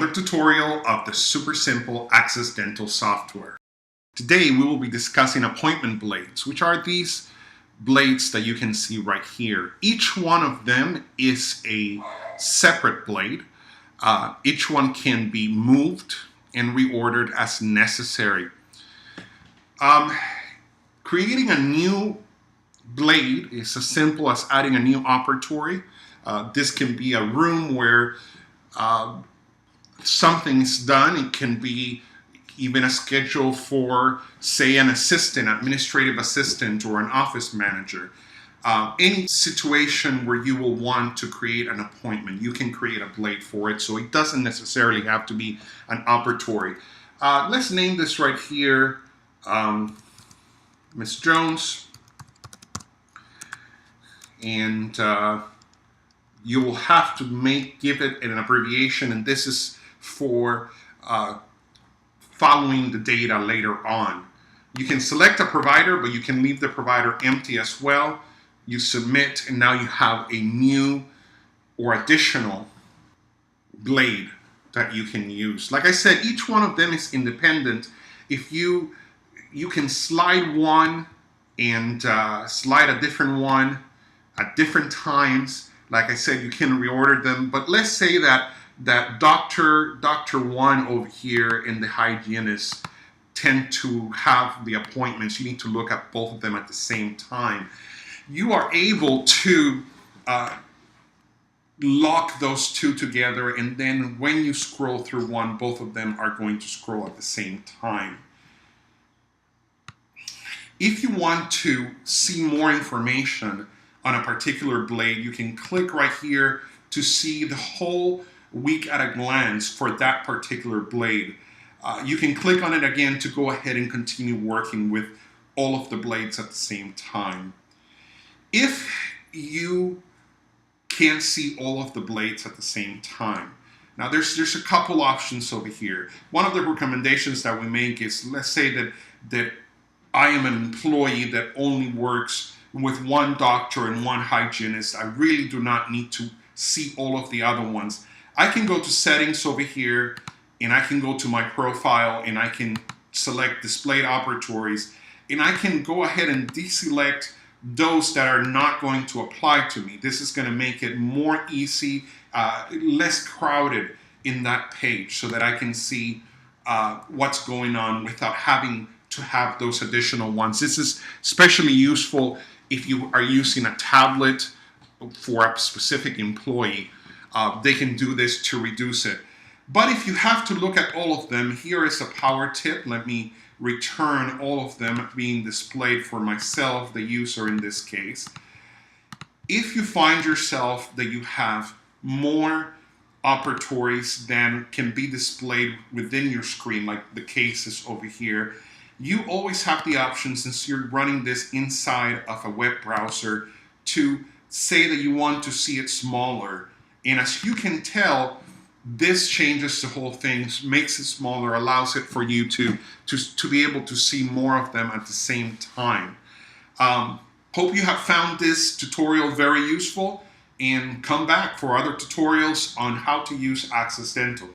another tutorial of the super simple Axex Dental software. Today we will be discussing appointment blades, which are these blades that you can see right here. Each one of them is a separate blade. Each one can be moved and reordered as necessary. Creating a new blade is as simple as adding a new operatory. This can be a room where something's done. It can be even a schedule for, say, an assistant, administrative assistant, or an office manager. Any situation where you will want to create an appointment, you can create a blade for it, so it doesn't necessarily have to be an operatory. Let's name this right here, Miss Jones, and you will have to give it an abbreviation, and this is for following the data later on. You can select a provider, but you can leave the provider empty as well. You submit, and now you have a new or additional blade that you can use. Like I said, each one of them is independent. If you can slide one and slide a different one at different times. Like I said, you can reorder them, but let's say that Dr. One over here and the hygienist tend to have the appointments. You need to look at both of them at the same time. You are able to lock those two together, and then when you scroll through one, both of them are going to scroll at the same time. If you want to see more information on a particular blade, you can click right here to see the whole week at a glance for that particular blade. You can click on it again to go ahead and continue working with all of the blades at the same time. If you can't see all of the blades at the same time, now there's a couple options over here. One of the recommendations that we make is, let's say that I am an employee that only works with one doctor and one hygienist. I really do not need to see all of the other ones. I can go to settings over here, and I can go to my profile, and I can select displayed operatories, and I can go ahead and deselect those that are not going to apply to me. This is going to make it more easy, less crowded in that page, so that I can see what's going on without having to have those additional ones. This is especially useful if you are using a tablet for a specific employee. They can do this to reduce it. But if you have to look at all of them, here is a power tip. Let me return all of them being displayed for myself, the user in this case. If you find yourself that you have more operatories than can be displayed within your screen, like the cases over here, you always have the option, since you're running this inside of a web browser, to say that you want to see it smaller. And as you can tell, this changes the whole thing, makes it smaller, allows it for you to be able to see more of them at the same time. Hope you have found this tutorial very useful, and come back for other tutorials on how to use Axex Dental.